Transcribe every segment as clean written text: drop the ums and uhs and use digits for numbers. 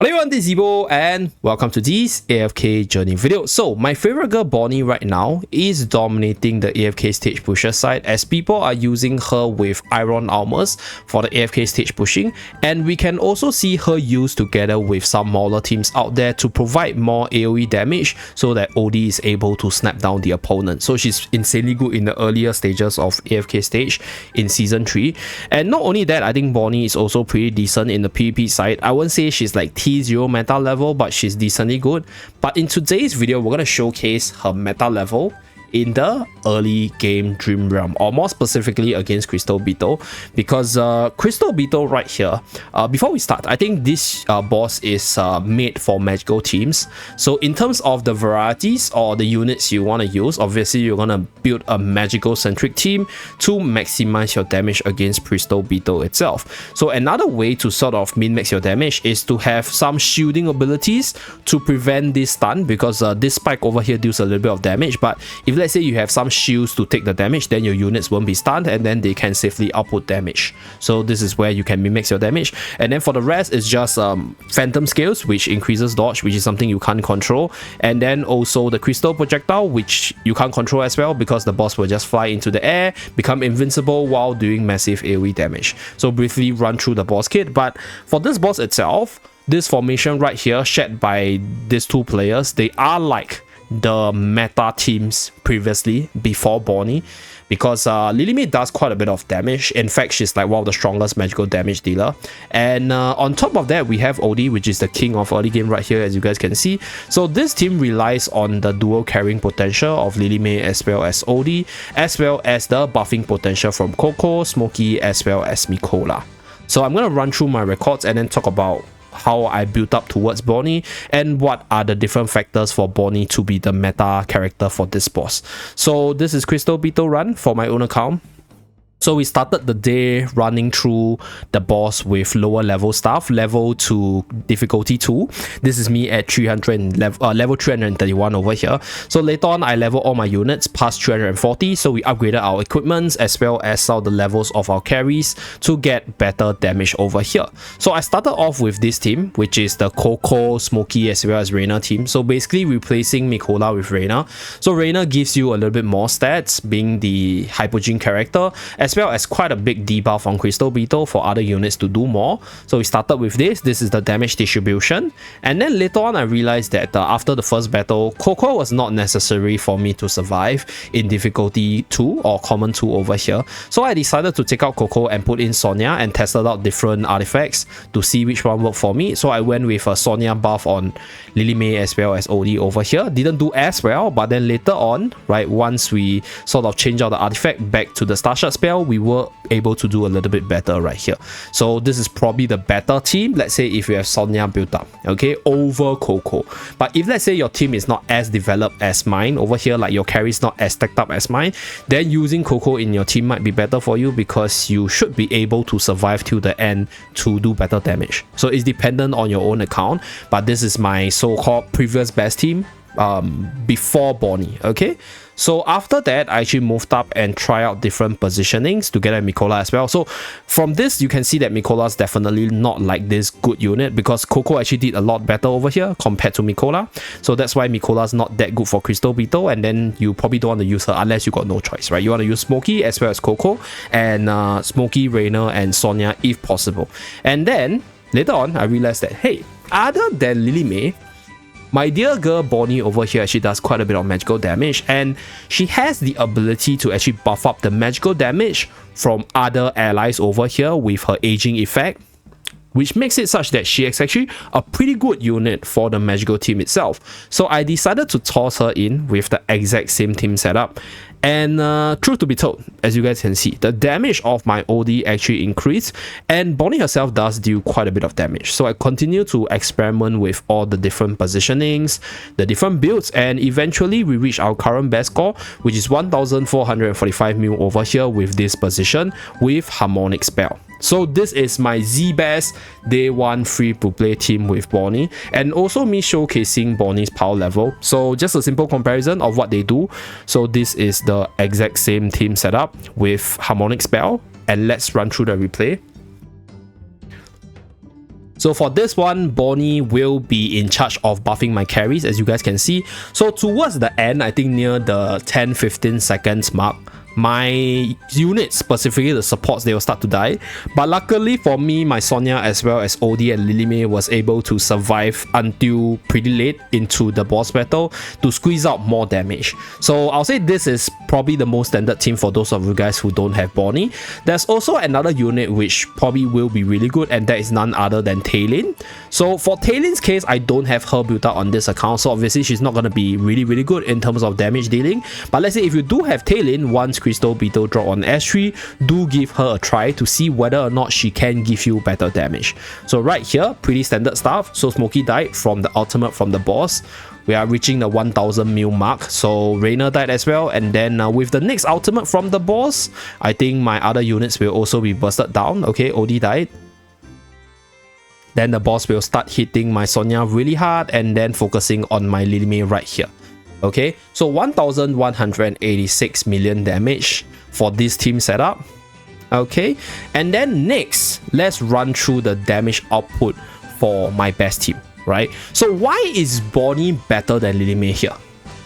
Hello everyone, this is Zeeebo and welcome to this AFK journey video. So my favorite girl Bonnie right now is dominating the AFK stage pusher side as people are using her with iron armors for the AFK stage pushing, and we can also see her used together with some smaller teams out there to provide more AoE damage so that OD is able to snap down the opponent. So she's insanely good in the earlier stages of AFK stage in season 3, and not only that, I think Bonnie is also pretty decent in the PvP side. I wouldn't say she's like T0 meta level, but she's decently good. But in today's video, we're going to showcase her meta level in the early game Dream Realm, or more specifically against Crystal Beetle, because Crystal Beetle right here, before we start, I think this boss is made for magical teams. So in terms of the varieties or the units you want to use, obviously you're going to build a magical centric team to maximize your damage against Crystal Beetle itself. So another way to sort of min-max your damage is to have some shielding abilities to prevent this stun, because this spike over here deals a little bit of damage, but if let's say you have some shields to take the damage, then your units won't be stunned and then they can safely output damage. So this is where you can min-max your damage. And then for the rest, it's just phantom scales, which increases dodge, which is something you can't control, and then also the crystal projectile, which you can't control as well because the boss will just fly into the air, become invincible while doing massive AoE damage. So briefly run through the boss kit. But for this boss itself, this formation right here shared by these two players, they are like the meta teams previously before Bonnie, because Lily May does quite a bit of damage. In fact, she's like one of the strongest magical damage dealer, and on top of that we have OD, which is the king of early game right here, as you guys can see. So this team relies on the dual carrying potential of Lily May as well as OD, as well as the buffing potential from Coco, Smokey, as well as Mikola. So I'm going to run through my records and then talk about how I built up towards Bonnie and what are the different factors for Bonnie to be the meta character for this boss. So this is Crystal Beetle run for my own account. So we started the day running through the boss with lower level stuff, level to difficulty 2. This is me at level 331 over here. So later on, I level all my units past 340. So we upgraded our equipments as well as some of the levels of our carries to get better damage over here. So I started off with this team, which is the Coco, Smokey, as well as Reina team. So basically replacing Mikola with Reina. So Reina gives you a little bit more stats, being the Hypogene character, as well as quite a big debuff on Crystal Beetle for other units to do more. So we started with this. This is the damage distribution, and then later on I realized that after the first battle, Coco was not necessary for me to survive in difficulty 2 or common 2 over here. So I decided to take out Coco and put in Sonia and tested out different artifacts to see which one worked for me. So I went with a Sonia buff on Lily May as well as OD over here. Didn't do as well, but then later on, right, once we sort of change out the artifact back to the Starshot spell, we were able to do a little bit better right here. So this is probably the better team, let's say if you have Sonia built up, okay, over Coco. But if let's say your team is not as developed as mine over here, like your carry is not as stacked up as mine, then using Coco in your team might be better for you, because you should be able to survive till the end to do better damage. So it's dependent on your own account, but this is my so-called previous best team before Bonnie. Okay, so after that I actually moved up and try out different positionings together with Mikola as well. So from this you can see that Mikola's definitely not like this good unit, because Coco actually did a lot better over here compared to Mikola. So that's why Mikola's not that good for Crystal Beetle, and then you probably don't want to use her unless you got no choice, right? You want to use Smokey as well as Coco, and Smokey, Reina and Sonia if possible. And then later on I realized that, hey, other than Lily May, my dear girl Bonnie over here actually does quite a bit of magical damage, and she has the ability to actually buff up the magical damage from other allies over here with her aging effect, which makes it such that she is actually a pretty good unit for the magical team itself. So I decided to toss her in with the exact same team setup. And truth to be told, as you guys can see, the damage of my OD actually increased, and Bonnie herself does deal quite a bit of damage. So I continue to experiment with all the different positionings, the different builds, and eventually we reach our current best score, which is 1445 mil over here with this position with Harmonic Spell. So this is my Z-Best Day 1 free to play team with Bonnie, and also me showcasing Bonnie's power level. So just a simple comparison of what they do. So this is the exact same team setup with Harmonic Spell, and let's run through the replay. So for this one, Bonnie will be in charge of buffing my carries, as you guys can see. So towards the end, I think near the 10-15 seconds mark, my units, specifically the supports, they will start to die. But luckily for me, my Sonya as well as Odie and Lilimei was able to survive until pretty late into the boss battle to squeeze out more damage. So I'll say this is probably the most standard team for those of you guys who don't have Bonnie. There's also another unit which probably will be really good, and that is none other than Taylin. So for Taylin's case, I don't have her built out on this account, so obviously she's not going to be really good in terms of damage dealing. But let's say if you do have Taylin, once Crystal Beetle drop on S3, do give her a try to see whether or not she can give you better damage. So right here, pretty standard stuff. So Smokey died from the ultimate from the boss. We are reaching the 1000 mil mark, so Reina died as well, and then with the next ultimate from the boss, I think my other units will also be bursted down. Okay, Odie died. Then the boss will start hitting my Sonya really hard and then focusing on my Lilimei right here. Okay, so 1186 million damage for this team setup. Okay, and then next, let's run through the damage output for my best team, right? So why is Bonnie better than Lilimei here?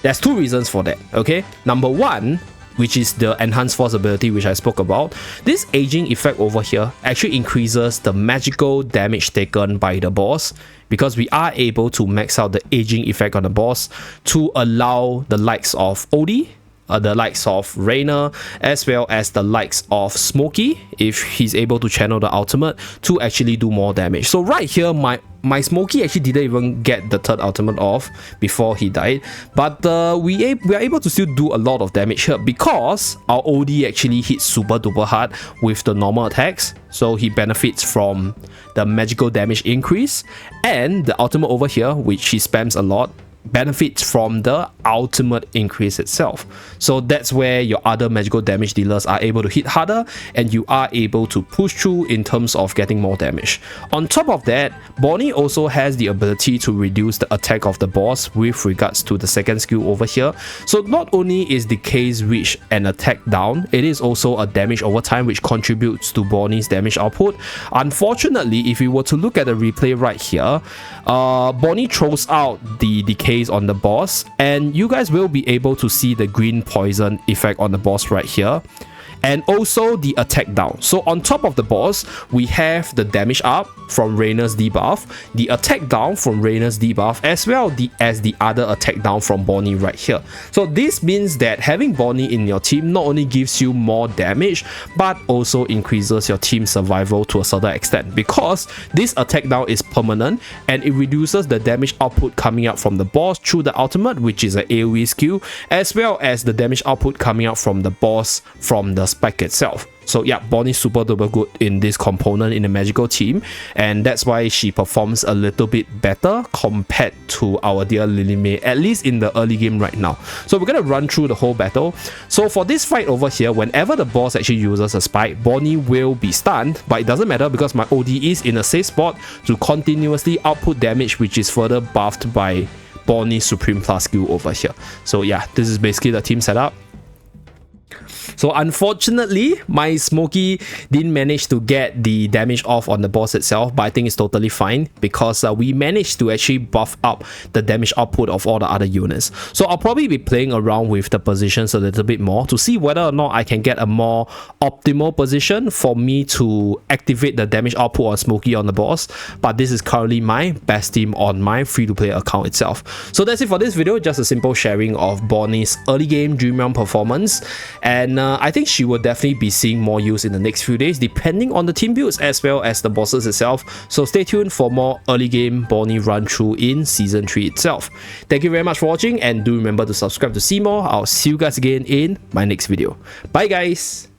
There's two reasons for that, okay? Number one, which is the enhanced force ability which I spoke about. This aging effect over here actually increases the magical damage taken by the boss, because we are able to max out the aging effect on the boss to allow the likes of Odie, the likes of Reina, as well as the likes of Smokey, if he's able to channel the ultimate, to actually do more damage. So right here, my Smokey actually didn't even get the third ultimate off before he died, but we are able to still do a lot of damage here because our Odie actually hits super duper hard with the normal attacks, so he benefits from the magical damage increase, and the ultimate over here, which he spams a lot, benefits from the ultimate increase itself. So that's where your other magical damage dealers are able to hit harder, and you are able to push through in terms of getting more damage. On top of that, Bonnie also has the ability to reduce the attack of the boss with regards to the second skill over here. So not only is the case reach an attack down, it is also a damage over time, which contributes to Bonnie's damage output. Unfortunately, if you were to look at the replay right here, Bonnie throws out the decay on the boss, and you guys will be able to see the green poison effect on the boss right here, and also the attack down. So on top of the boss, we have the damage up from Reina's debuff, the attack down from Reina's debuff, as well as the other attack down from Bonnie right here. So this means that having Bonnie in your team not only gives you more damage, but also increases your team survival to a certain extent, because this attack down is permanent and it reduces the damage output coming out from the boss through the ultimate, which is an AoE skill, as well as the damage output coming out from the boss from the spike itself. So yeah, Bonnie's super duper good in this component in the magical team, and that's why she performs a little bit better compared to our dear Lilimei, at least in the early game right now. So we're gonna run through the whole battle. So for this fight over here, whenever the boss actually uses a spike, Bonnie will be stunned, but it doesn't matter because my OD is in a safe spot to continuously output damage, which is further buffed by Bonnie's Supreme Plus skill over here. So yeah, this is basically the team setup. So unfortunately, my Smokey didn't manage to get the damage off on the boss itself, but I think it's totally fine because we managed to actually buff up the damage output of all the other units. So I'll probably be playing around with the positions a little bit more to see whether or not I can get a more optimal position for me to activate the damage output on Smokey on the boss. But this is currently my best team on my free-to-play account itself. So that's it for this video, just a simple sharing of Bonnie's early game Dream Realm performance, and I think she will definitely be seeing more use in the next few days depending on the team builds as well as the bosses itself. So stay tuned for more early game Bonnie run through in season 3 itself. Thank you very much for watching, and do remember to subscribe to see more. I'll see you guys again in my next video. Bye guys!